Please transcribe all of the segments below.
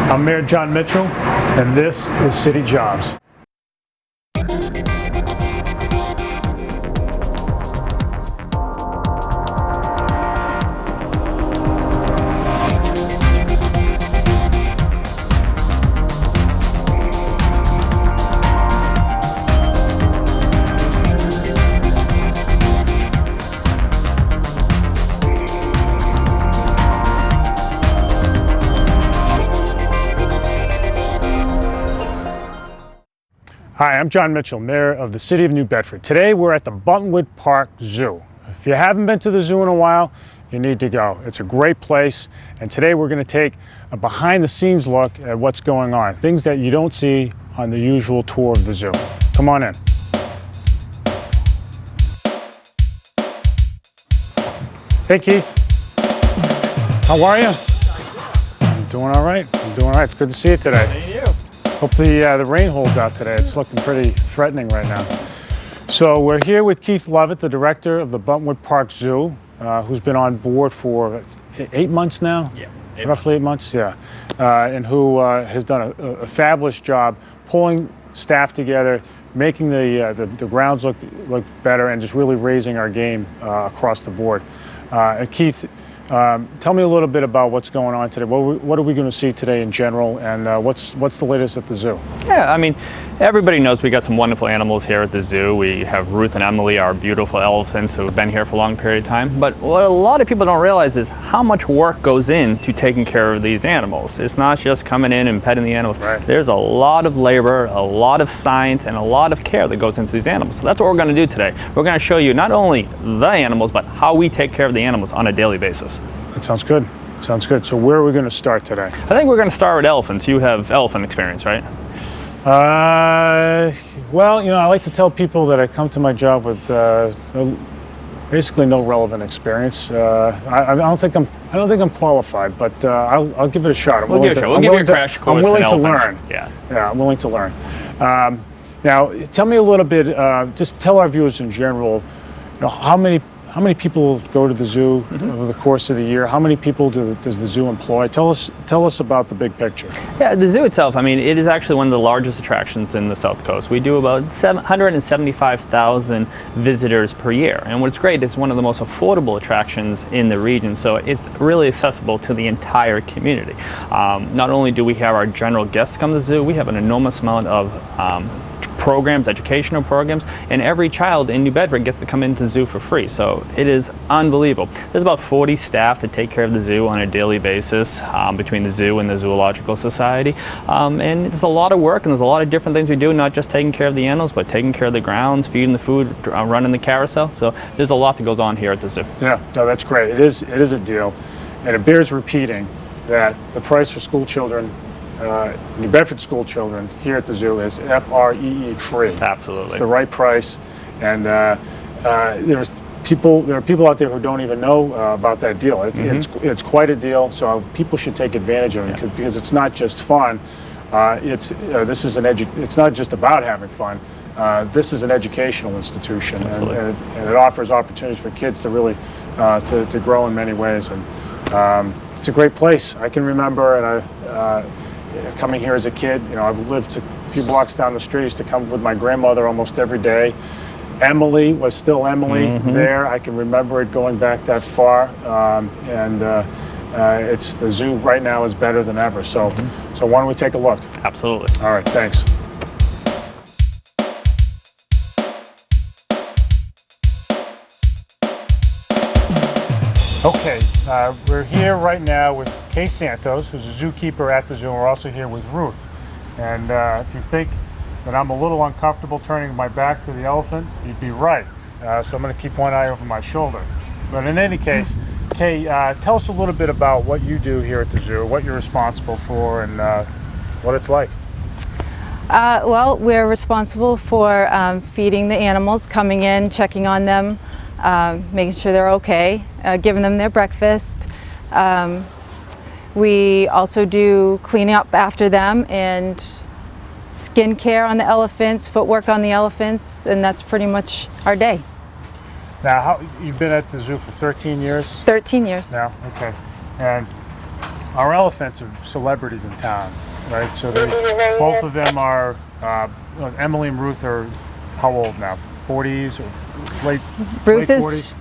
I'm Mayor Jon Mitchell, and this is City Jobs. Hi, I'm Jon Mitchell, Mayor of the City of New Bedford. Today we're at the Buttonwood Park Zoo. If you haven't been to the zoo in a while, you need to go. It's a great place, and today we're going to take a behind-the-scenes look at what's going on, things that you don't see on the usual tour of the zoo. Come on in. Hey Keith, how are you? I'm doing all right. I'm doing all right. It's good to see you today. Hey, you. Hopefully the rain holds out today. It's looking pretty threatening right now. So we're here with Keith Lovett, the director of the Buttonwood Park Zoo, who's been on board for 8 months now? Yeah. Roughly 8 months, yeah. And who has done a fabulous job pulling staff together, making the grounds look better, and just really raising our game across the board. And Keith, tell me a little bit about what's going on today. What are we going to see today in general, and what's the latest at the zoo? Yeah, I mean, everybody knows we got some wonderful animals here at the zoo. We have Ruth and Emily, our beautiful elephants who have been here for a long period of time. But what a lot of people don't realize is how much work goes into taking care of these animals. It's not just coming in and petting the animals. Right. There's a lot of labor, a lot of science, and a lot of care that goes into these animals. So that's what we're going to do today. We're going to show you not only the animals, but how we take care of the animals on a daily basis. That sounds good. Sounds good. So where are we going to start today? I think we're going to start with elephants. You have elephant experience, right? Well, you know, I like to tell people that I come to my job with basically no relevant experience. I don't think I'm qualified, but I'll give it a shot. We'll give you a crash course. I'm willing to elephants. learn. Yeah, I'm willing to learn. Now, tell me a little bit. Just tell our viewers in general, you know, how many people go to the zoo over the course of the year? How many people does the zoo employ? Tell us about the big picture. Yeah, the zoo itself, I mean, it is actually one of the largest attractions in the South Coast. We do about 175,000 visitors per year. And what's great, it's one of the most affordable attractions in the region, so it's really accessible to the entire community. Not only do we have our general guests come to the zoo, we have an enormous amount of programs, educational programs, and every child in New Bedford gets to come into the zoo for free. So it is unbelievable. There's about 40 staff to take care of the zoo on a daily basis between the zoo and the Zoological Society. And there's a lot of work, and there's a lot of different things we do, not just taking care of the animals, but taking care of the grounds, feeding the food, running the carousel. So there's a lot that goes on here at the zoo. Yeah, no, that's great. It is a deal, and it bears repeating that the price for school children, New Bedford school children here at the zoo is FREE free. Absolutely. It's the right price, and there are people out there who don't even know about that deal. It's quite a deal, so people should take advantage of it because it's not just fun. It's not just about having fun. This is an educational institution, and it offers opportunities for kids to really to grow in many ways. And it's a great place. I can remember, and coming here as a kid, you know, I've lived a few blocks down the street. I used to come with my grandmother almost every day. Emily was still Emily there. I can remember it going back that far. It's the zoo right now is better than ever. So why don't we take a look? Absolutely. All right, thanks. Okay, we're here right now with Kay Santos, who's a zookeeper at the zoo, and we're also here with Ruth. And if you think that I'm a little uncomfortable turning my back to the elephant, you'd be right. So I'm going to keep one eye over my shoulder. But in any case, Kay, tell us a little bit about what you do here at the zoo, what you're responsible for, and what it's like. Well, we're responsible for feeding the animals, coming in, checking on them, making sure they're okay, giving them their breakfast. We also do cleaning up after them and skin care on the elephants, footwork on the elephants, and that's pretty much our day. Now, you've been at the zoo for 13 years? 13 years. Yeah, okay. And our elephants are celebrities in town, right? So both of them are, Emily and Ruth are how old now? 40s or late 40s?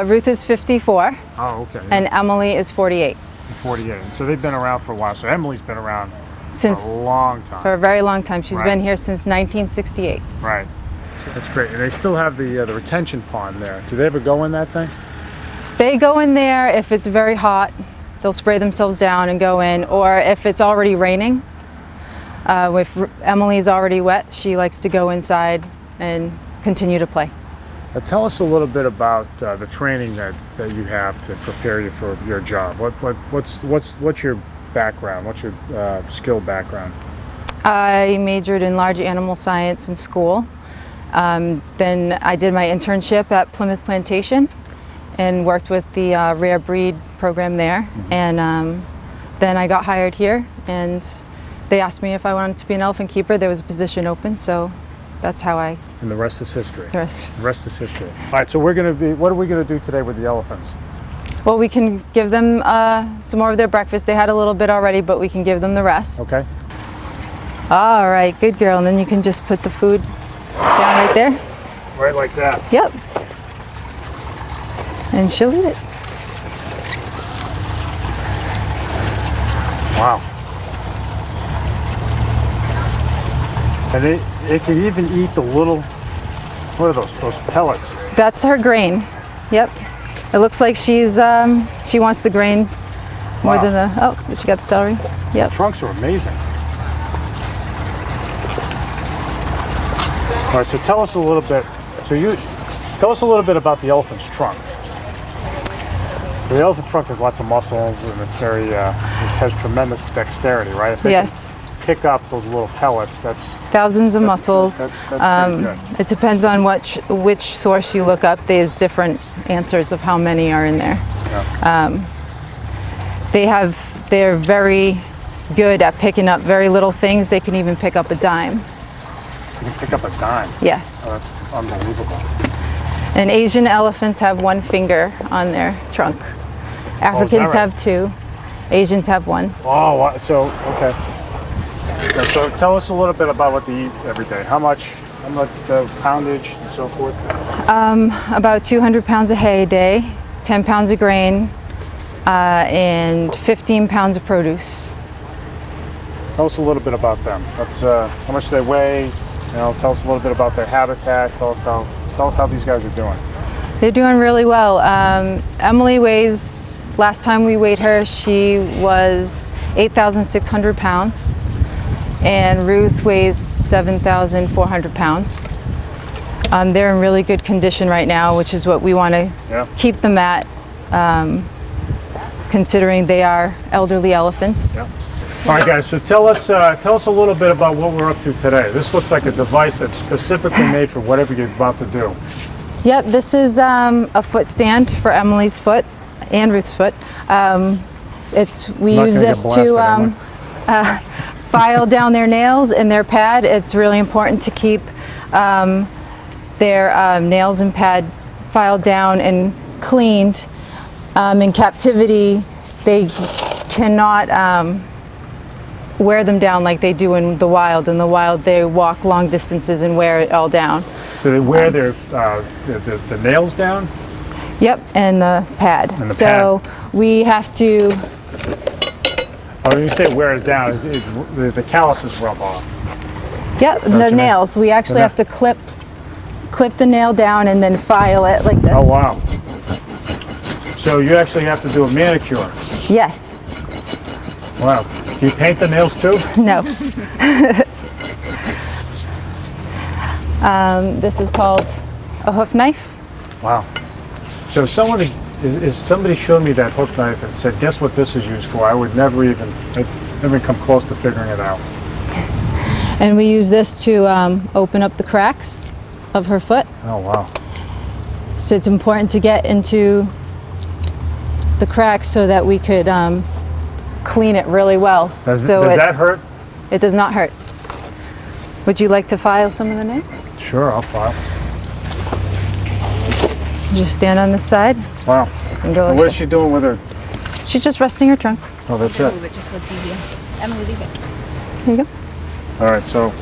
Ruth is 54. Oh, okay. And Emily is 48. 48. So they've been around for a while. So Emily's been around Since for a long time. For a very long time. She's Right. been here since 1968. Right. So that's great. And they still have the retention pond there. Do they ever go in that thing? They go in there if it's very hot. They'll spray themselves down and go in. Or if it's already raining, if Emily's already wet, she likes to go inside and continue to play. Now tell us a little bit about the training that you have to prepare you for your job. What's your background? What's your skill background? I majored in large animal science in school. Then I did my internship at Plymouth Plantation and worked with the rare breed program there. And then I got hired here, and they asked me if I wanted to be an elephant keeper. There was a position open, so that's how I. And the rest is history. The rest. The rest is history. All right, so what are we going to do today with the elephants? Well, we can give them some more of their breakfast. They had a little bit already, but we can give them the rest. Okay. All right, good girl. And then you can just put the food down right there. Right like that. Yep. And she'll eat it. Wow. And they can even eat the little, what are those pellets? That's her grain. Yep. It looks like she wants the grain more than the, oh, she got the celery. Yep. The trunks are amazing. All right, so tell us a little bit, tell us a little bit about the elephant's trunk. The elephant trunk has lots of muscles, and it's very, it has tremendous dexterity, right? If they Yes. can pick up those little pellets, that's Thousands of muscles. That's pretty good. It depends on which source you look up. There's different answers of how many are in there. Yeah. They're very good at picking up very little things. They can even pick up a dime. You can pick up a dime. Yes. Oh, that's unbelievable. And Asian elephants have one finger on their trunk. Africans right? have two. Asians have one. Oh, so okay. So tell us a little bit about what they eat every day. How much the poundage and so forth? About 200 pounds of hay a day, 10 pounds of grain, and 15 pounds of produce. Tell us a little bit about them. That's how much they weigh. Tell us a little bit about their habitat. Tell us how these guys are doing. They're doing really well. Emily weighs, last time we weighed her, she was 8,600 pounds. And Ruth weighs 7,400 pounds. They're in really good condition right now, which is what we want to keep them at, considering they are elderly elephants. Yeah. All right, guys, so tell us a little bit about what we're up to today. This looks like a device that's specifically made for whatever you're about to do. Yep, this is a foot stand for Emily's foot and Ruth's foot. We use this to file down their nails and their pad. It's really important to keep their nails and pad filed down and cleaned. In captivity, they cannot wear them down like they do in the wild. In the wild, they walk long distances and wear it all down. So they wear the nails down? Yep, and the pad. And the so we have to. Oh, when you say wear it down, the calluses rub off. Yep, the nails. We actually have to clip the nail down and then file it like this. Oh wow! So you actually have to do a manicure. Yes. Wow. Do you paint the nails too? No. This is called a hoof knife. Wow. So if somebody showed me that hook knife and said, guess what this is used for, I would never even come close to figuring it out. And we use this to open up the cracks of her foot. Oh wow. So it's important to get into the cracks so that we could clean it really well. Does that hurt? It does not hurt. Would you like to file some of the nails? Sure, I'll file. Just stand on this side. Wow. And go And what is she doing with her She's just resting her trunk. Oh, that's it. Move it just so it's easier. Emily, leave it. There you go. All right, so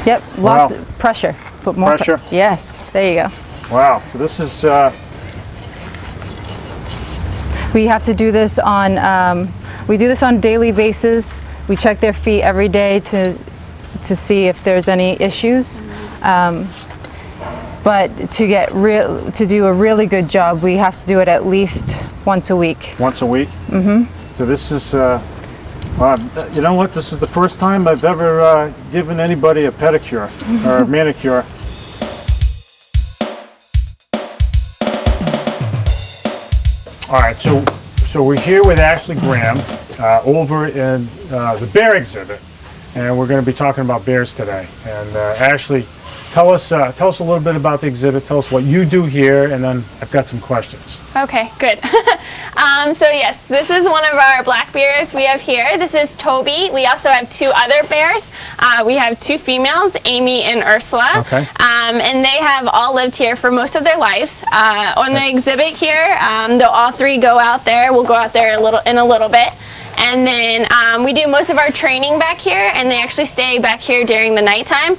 Yep, lots of pressure. Put more Pressure? Yes, there you go. wow. So this is We have to do this on, we do this on a daily basis. We check their feet every day to see if there's any issues. But to do a really good job, we have to do it at least once a week. once a week. Mm-hmm. So this is, you know what? This is the first time I've ever given anybody a pedicure or a manicure. All right, so we're here with Ashley Graham over in the bear exhibit, and we're going to be talking about bears today. And Ashley, tell us a little bit about the exhibit. Tell us what you do here, and then I've got some questions. Okay, good. So yes, this is one of our black bears we have here. This is Toby. We also have two other bears. We have two females, Amy and Ursula. Okay. And they have all lived here for most of their lives. On the exhibit here, they'll all three go out there. We'll go out there in a little bit. And then we do most of our training back here, and they actually stay back here during the nighttime.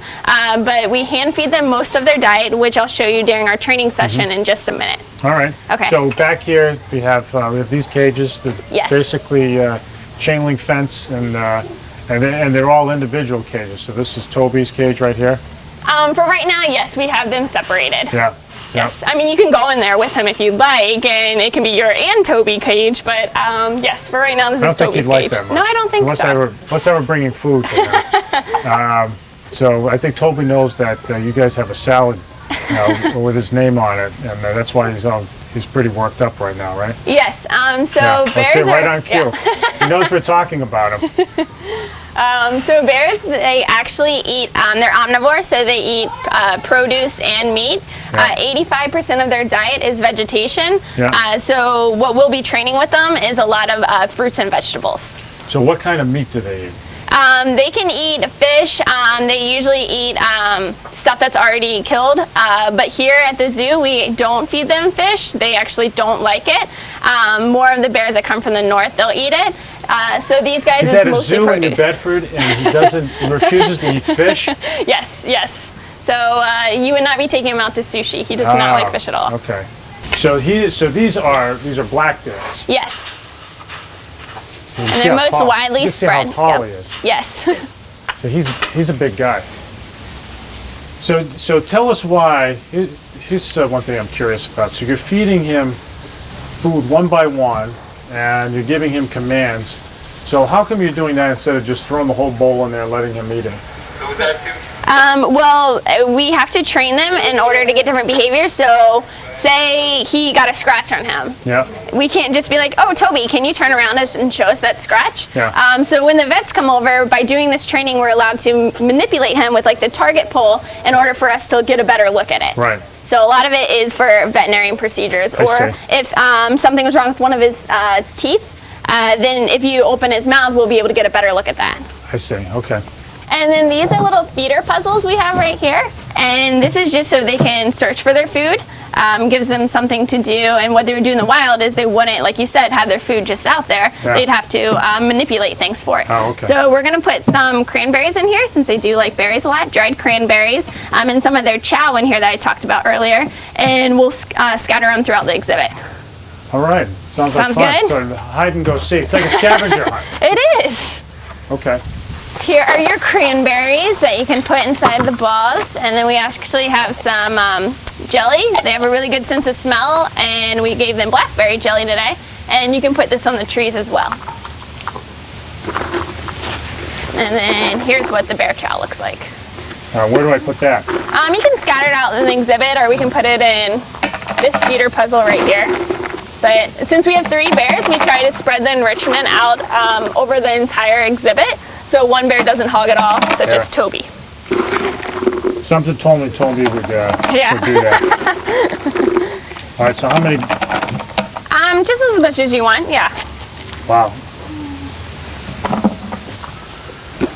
But we hand feed them most of their diet, which I'll show you during our training session in just a minute. All right. Okay. So back here we have these cages. They're Yes. basically chain link fence, and they're all individual cages. So this is Toby's cage right here. For right now, yes, we have them separated. Yeah. Yes, I mean you can go in there with him if you'd like, and it can be your and Toby cage. But yes, for right now this I is don't think Toby's he'd like cage. that much. No, I don't think unless so. Unless I were bringing food to him. So I think Toby knows that you guys have a salad with his name on it, and that's why he's pretty worked up right now, right? Yes. So Yeah. Let's bears say right are on cue. He knows we're talking about him. So bears, they actually eat. They're omnivores, so they eat produce and meat. Yeah. 85% of their diet is vegetation. Yeah. So what we'll be training with them is a lot of fruits and vegetables. So what kind of meat do they eat? They can eat fish. They usually eat stuff that's already killed. But here at the zoo, we don't feed them fish. They actually don't like it. More of the bears that come from the north, they'll eat it. So these guys Is is that a mostly zoo in produce. New Bedford, and he refuses to eat fish? Yes, yes. So you would not be taking him out to sushi. He does not like fish at all. Okay. So these are black bears. Yes. You And see they're how most tall- widely you see spread. how tall Yep. he is. Yes. So he's a big guy. So tell us why. Here's one thing I'm curious about. So you're feeding him food one by one, and you're giving him commands. So how come you're doing that instead of just throwing the whole bowl in there and letting him eat it? Well, we have to train them in order to get different behaviors. So say he got a scratch on him. Yeah. We can't just be like, oh, Toby, can you turn around and show us that scratch? Yeah. So when the vets come over, by doing this training, we're allowed to manipulate him with like the target pole in order for us to get a better look at it. Right. So a lot of it is for veterinarian procedures. I Or see. if something was wrong with one of his teeth, then if you open his mouth, we'll be able to get a better look at that. I see. Okay. And then these are little feeder puzzles we have right here. And this is just so they can search for their food. Gives them something to do. And what they would do in the wild is they wouldn't, like you said, have their food just out there. Yeah. They'd have to manipulate things for it. Oh, okay. So we're going to put some cranberries in here since they do like berries a lot, dried cranberries, and some of their chow in here that I talked about earlier. And we'll scatter them throughout the exhibit. All right. Sounds like Sounds fun. good? Sort of hide and go seek. It's like a scavenger hunt. It is. Okay. Here are your cranberries that you can put inside the balls, and then we actually have some jelly. They have a really good sense of smell, and we gave them blackberry jelly today, and you can put this on the trees as well. And then here's what the bear chow looks like. Where do I put that? You can scatter it out in the exhibit, or we can put it in this feeder puzzle right here. But since we have 3 bears, we try to spread the enrichment out over the entire exhibit. So one bear doesn't hog it all, such as Toby. Something told me Toby would do that. All right, so how many? Just as much as you want, yeah. Wow.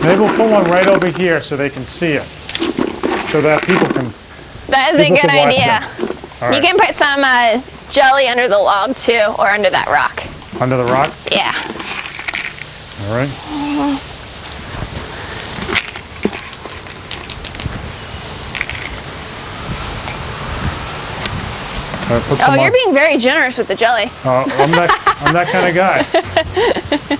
Maybe we'll put one right over here so they can see it, so that people can. That is a People good can watch idea. them. All You right. can put some jelly under the log too, or under that rock. Under the rock? Yeah. All right. Put some Oh, you're on. being very generous with the jelly. I'm that kind of guy.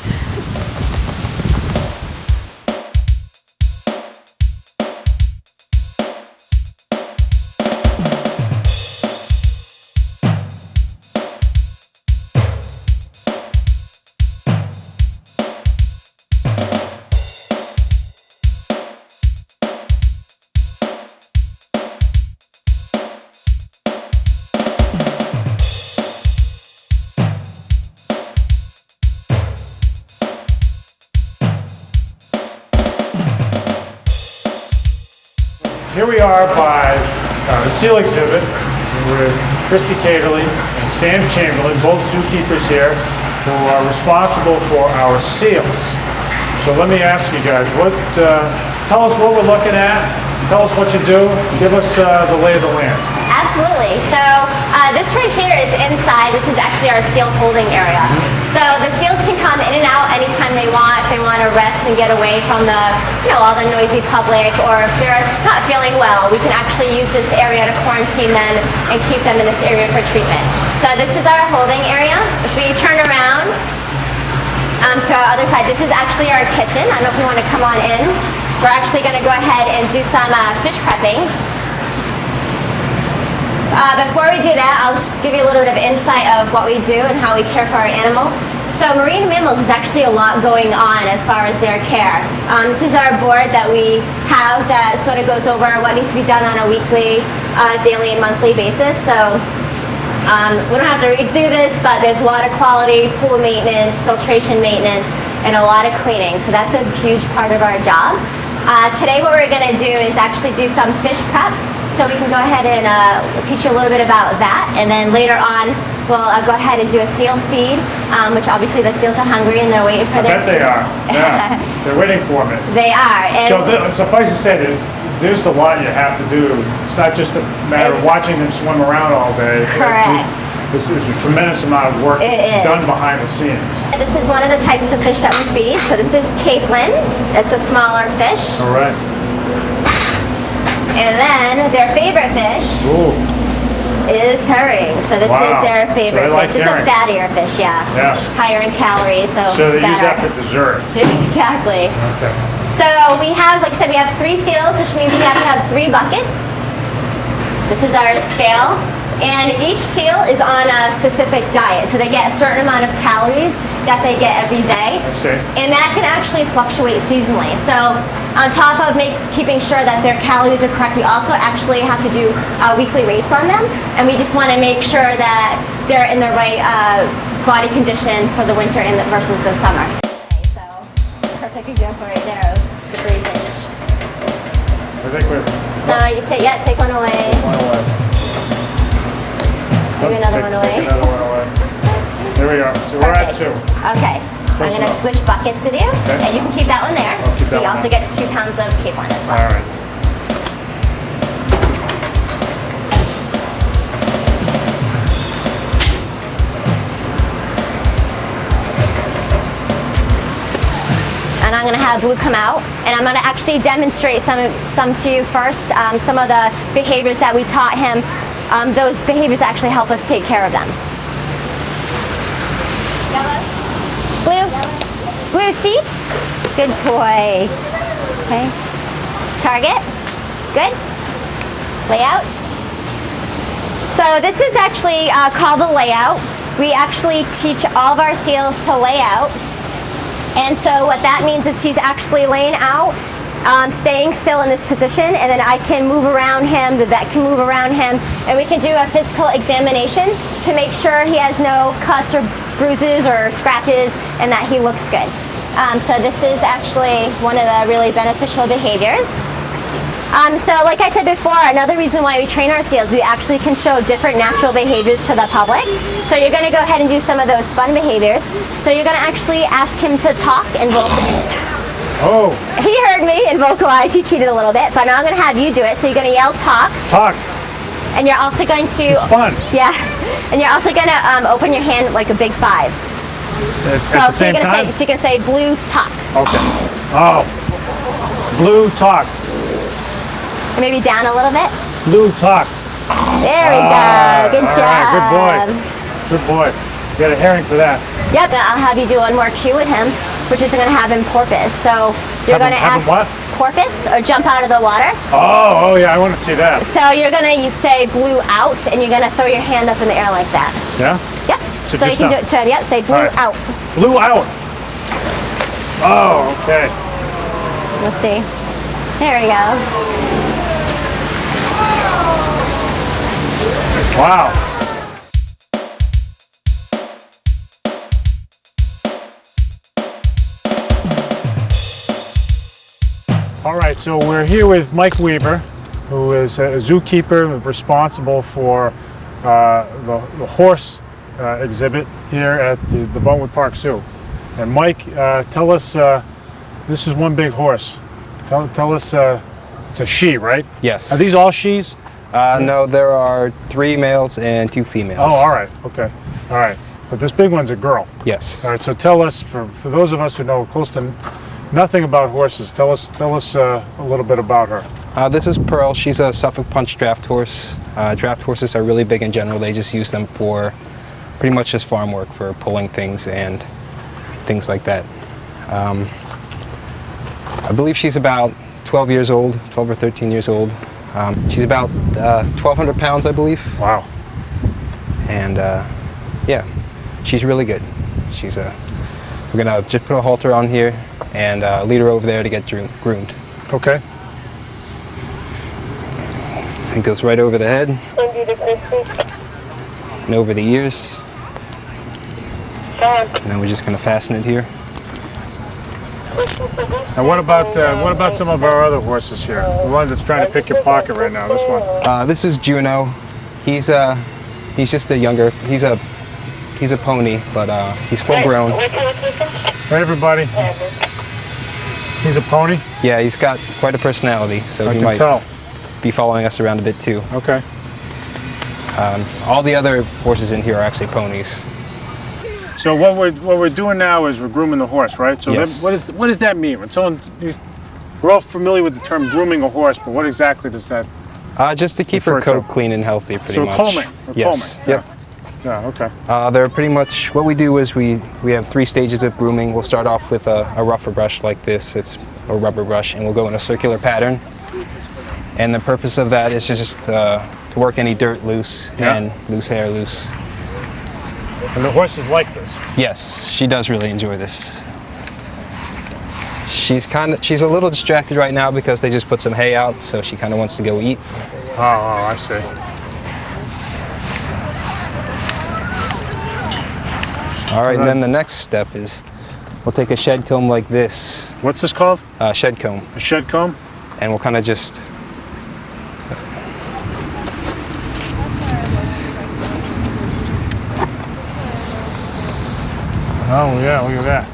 Here we are by the seal exhibit with Christy Caterly and Sam Chamberlain, both zookeepers here, who are responsible for our seals. So let me ask you guys, tell us what we're looking at, tell us what you do, give us the lay of the land. Absolutely. So this right here is inside. This is actually our seal holding area. So the seals can come in and out anytime they want. If they want to rest and get away from the, all the noisy public, or if they're not feeling well, we can actually use this area to quarantine them and keep them in this area for treatment. So this is our holding area. If we turn around to our other side, this is actually our kitchen. I don't know if you want to come on in. We're actually going to go ahead and do some fish prepping. Before we do that, I'll just give you a little bit of insight of what we do and how we care for our animals. So marine mammals is actually a lot going on as far as their care. This is our board that we have that sort of goes over what needs to be done on a weekly, daily, and monthly basis. So we don't have to read through this, but there's water quality, pool maintenance, filtration maintenance, and a lot of cleaning. So that's a huge part of our job. Today what we're going to do is actually do some fish prep. So we can go ahead and teach you a little bit about that, and then later on we'll go ahead and do a seal feed, which obviously the seals are hungry and they're waiting for their I bet they are. Yeah, they're waiting for me. They are. And So suffice to say that there's a lot you have to do. It's not just a matter of watching them swim around all day. Correct. There's a tremendous amount of work It is. done behind the scenes. this is one of the types of fish that we feed. So this is capelin. It's a smaller fish. All right. And then their favorite fish Ooh. is herring. So this Wow. is their So favorite they like fish. It's herring. a fattier fish, yeah. Yeah. Higher in calories, So they use that better. for dessert. Exactly. Okay. So we have, like I said, we have 3 seals, which means we have to have 3 buckets. This is our scale. And each seal is on a specific diet. So they get a certain amount of calories that they get every day. I see. And that can actually fluctuate seasonally. So on top of keeping sure that their calories are correct, we also actually have to do weekly rates on them. And we just want to make sure that they're in the right body condition for the winter versus the summer. Okay, so perfect example right there of the breathing. I think we're So you take one away. one away. Maybe another one away. Take another one away. There we are. So we're at 2. Okay. I'm going to enough. switch buckets with you. Okay. And you can keep that one there. I'll keep that He one also there. gets 2 pounds of capelin as well. All right. And I'm going to have Blue come out, and I'm going to actually demonstrate some to you first. Some of the behaviors that we taught him. Those behaviors actually help us take care of them. Blue seats. Good boy. Okay. Target. Good. Layout. So this is actually called the layout. We actually teach all of our seals to lay out. And so what that means is he's actually laying out, staying still in this position, and then I can move around him, the vet can move around him, and we can do a physical examination to make sure he has no cuts or bruises or scratches and that he looks good. So this is actually one of the really beneficial behaviors. So like I said before, another reason why we train our seals, we actually can show different natural behaviors to the public. So you're going to go ahead and do some of those fun behaviors. So you're going to actually ask him to talk and vocalize. Oh, He heard me and vocalized. He cheated a little bit, but now I'm going to have you do it. So you're going to yell talk, talk. And you're also going to... It's fun. Yeah. And you're also going to open your hand like a big 5. At the same time? So you can say blue talk. Okay. Oh. Blue talk. And maybe down a little bit. Blue talk. There we go. Good all job. right, good boy. Good boy. You got a herring for that. Yep, and I'll have you do one more cue with him, which is going to have him porpoise. So you're going to ask what? porpoise or jump out of the water. Oh, yeah, I want to see that. So you're going to say blue out, and you're going to throw your hand up in the air like that. Yeah? Yep. So you can do it to, yep, say blue out. Blue out. Oh, okay. Let's see. There we go. Wow. All right, so we're here with Mike Weaver, who is a zookeeper responsible for the horse exhibit here at the Buttonwood Park Zoo. And Mike, tell us, this is one big horse. Tell us, it's a she, right? Yes. Are these all she's? No, there are 3 males and 2 females. Oh, all right, okay, all right. But this big one's a girl. Yes. All right, so tell us, for those of us who know close to nothing about horses, tell us a little bit about her. This is Pearl. She's a Suffolk Punch draft horse. Draft horses are really big in general. They just use them for pretty much just farm work, for pulling things and things like that. I believe she's about 12 years old, 12 or 13 years old. She's about 1,200 pounds, I believe. Wow. And yeah, she's really good. We're gonna just put a halter on here and lead her over there to get groomed. Okay. It goes right over the head and over the ears. And then we're just gonna fasten it here. And what about some of our other horses here? The one that's trying to pick your pocket right now. This one. This is Juno. He's just a younger. He's a pony, but he's full grown. Hey everybody. He's a pony. Yeah, he's got quite a personality, so he might be following us around a bit too. Okay. All the other horses in here are actually ponies. So what we're doing now is we're grooming the horse, right? So Yes. what does that mean? When we're all familiar with the term grooming a horse, but what exactly does that? Just to keep her coat clean and healthy, pretty much. Combing. Yes. Combing. Yep. Yeah. Okay. They're pretty much, what we do is we have 3 stages of grooming. We'll start off with a rougher brush like this. It's a rubber brush, and we'll go in a circular pattern. And the purpose of that is just to work any dirt loose and loose hair loose. And the horses like this. Yes, she does really enjoy this. She's a little distracted right now because they just put some hay out, so she kind of wants to go eat. Oh, I see. All right, and then the next step is we'll take a shed comb like this. What's this called? Shed comb. A shed comb? And we'll kind of just... Oh yeah, look at that.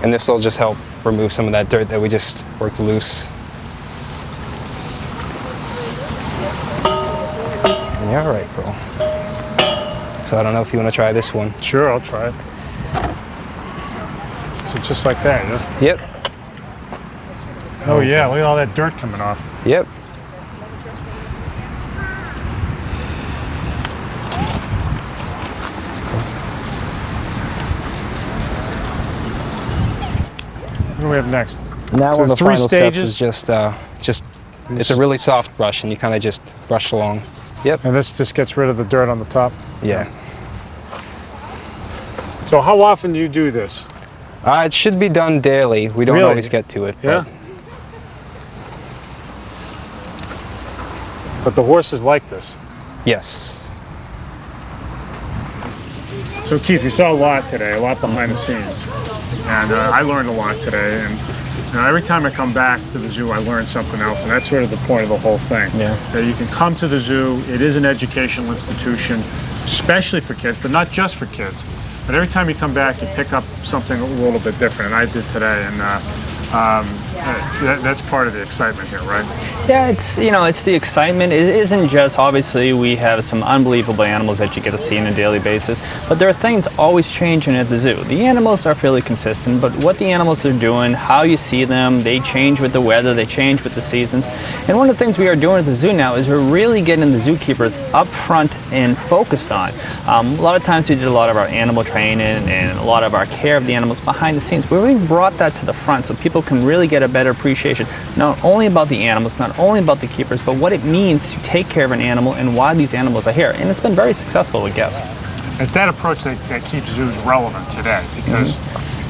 And this will just help remove some of that dirt that we just worked loose. Yeah, all right, Pearl. So I don't know if you want to try this one. Sure, I'll try it. So just like that, yeah? Yep. Oh yeah, look at all that dirt coming off. Yep. What do we have next? Now So one of the 3 final stages? steps is just it's a really soft brush, and you kind of just brush along. Yep. And this just gets rid of the dirt on the top? Yeah. So how often do you do this? It should be done daily. We don't Really? always get to it. Yeah. But the horses like this. Yes. So Keith, you saw a lot today, a lot behind the scenes. And I learned a lot today. And every time I come back to the zoo, I learn something else. And that's sort of the point of the whole thing. Yeah. That you can come to the zoo. It is an educational institution, especially for kids, but not just for kids. But every time you come back, you pick up something a little bit different. And I did today. And That's part of the excitement here, right? Yeah, it's the excitement. It isn't just, obviously we have some unbelievable animals that you get to see on a daily basis, but there are things always changing at the zoo. The animals are fairly consistent, but what the animals are doing, how you see them, they change with the weather, they change with the seasons. And one of the things we are doing at the zoo now is we're really getting the zookeepers up front and focused on. A lot of times we did a lot of our animal training and a lot of our care of the animals behind the scenes, where we brought that to the front so people can really get a better appreciation, not only about the animals, not only about the keepers, but what it means to take care of an animal and why these animals are here. And it's been very successful with guests. It's that approach that keeps zoos relevant today, because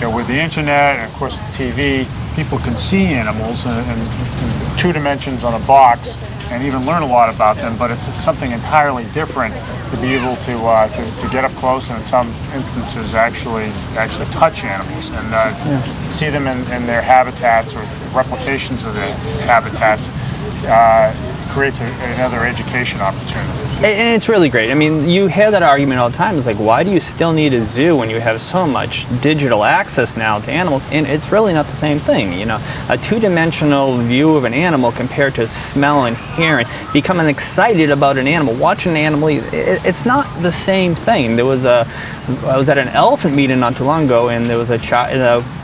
with the internet and of course the TV, people can see animals in 2 dimensions on a box and even learn a lot about them, but it's something entirely different to be able to get up close and in some instances actually touch animals and see them in their habitats or replications of their habitats. Creates another education opportunity. And it's really great. I mean, you hear that argument all the time. It's like, why do you still need a zoo when you have so much digital access now to animals? And it's really not the same thing. You know, a 2-dimensional view of an animal compared to smelling, hearing, becoming excited about an animal, watching an animal, it's not the same thing. I was at an elephant meeting not too long ago, and there was a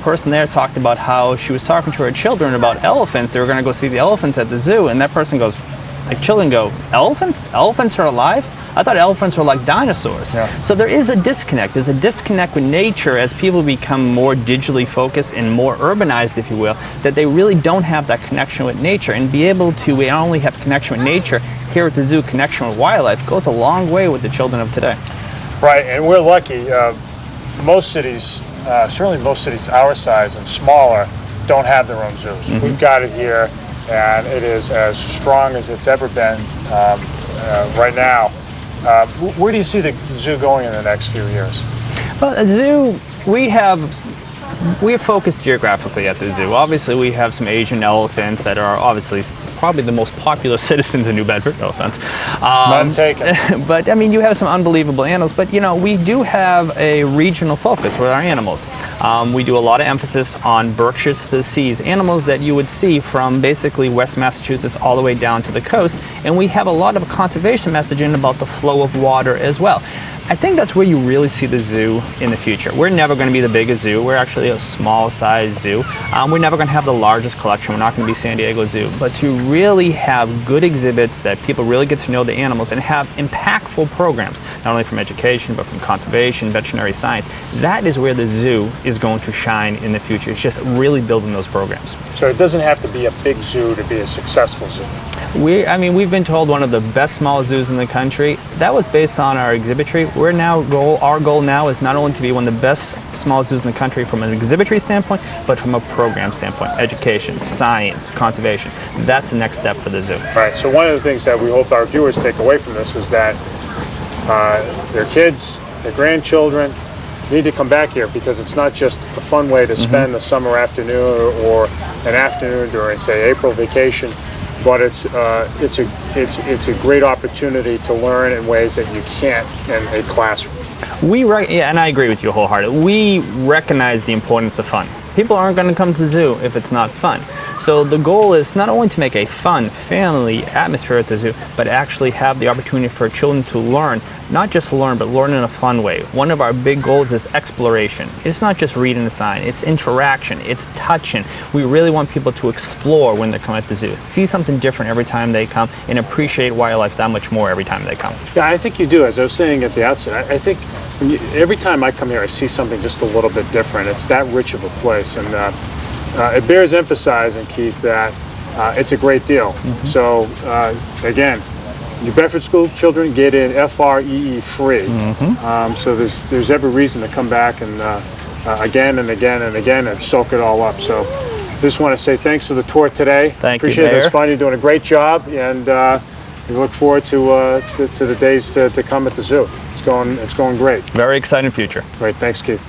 person there talked about how she was talking to her children about elephants. They were going to go see the elephants at the zoo, and that person goes, like, children go, elephants? Elephants are alive? I thought elephants were like dinosaurs. Yeah. So there is a disconnect. There's a disconnect with nature as people become more digitally focused and more urbanized, if you will, that they really don't have that connection with nature. And be able to not only have connection with nature, here at the zoo, connection with wildlife goes a long way with the children of today. Right, and we're lucky. Most cities, certainly most cities our size and smaller, don't have their own zoos. We've got it here, and it is as strong as it's ever been right now. Where do you see the zoo going in the next few years? Well, the zoo, we have focused geographically at the zoo. Obviously, we have some Asian elephants that are obviously probably the most popular citizens in New Bedford. No offense. None taken. But I mean, you have some unbelievable animals. But you know, we do have a regional focus with our animals. We do a lot of emphasis on Berkshires to the seas, animals that you would see from basically West Massachusetts all the way down to the coast. And we have a lot of conservation messaging about the flow of water as well. I think that's where you really see the zoo in the future. We're never going to be the biggest zoo. We're actually a small size zoo. We're never going to have the largest collection. We're not going to be San Diego Zoo. But to really have good exhibits that people really get to know the animals and have impactful programs, not only from education, but from conservation, veterinary science, that is where the zoo is going to shine in the future. It's just really building those programs. So it doesn't have to be a big zoo to be a successful zoo. We've been told one of the best small zoos in the country. That was based on our exhibitry. Our goal now is not only to be one of the best small zoos in the country from an exhibitry standpoint, but from a program standpoint, education, science, conservation. That's the next step for the zoo. All right, so one of the things that we hope our viewers take away from this is that their kids, their grandchildren need to come back here, because it's not just a fun way to spend a summer afternoon or an afternoon during, say, April vacation, but it's a great opportunity to learn in ways that you can't in a classroom. And I agree with you wholeheartedly. We recognize the importance of fun. People aren't going to come to the zoo if it's not fun. So the goal is not only to make a fun family atmosphere at the zoo, but actually have the opportunity for children to learn, not just learn, but learn in a fun way. One of our big goals is exploration. It's not just reading a sign, it's interaction, it's touching. We really want people to explore when they come at the zoo, see something different every time they come, and appreciate wildlife that much more every time they come. Yeah, I think you do. As I was saying at the outset, I think every time I come here, I see something just a little bit different. It's that rich of a place, and it bears emphasizing, Keith, that it's a great deal. So again, New Bedford school children get in FREE free. So there's every reason to come back and again and again and again and soak it all up. So just want to say thanks for the tour today. Thank you, Appreciate it. Mayor. It's fun. You're doing a great job, and we look forward to the days to come at the zoo. It's going great. Very exciting future. Great. Thanks, Keith.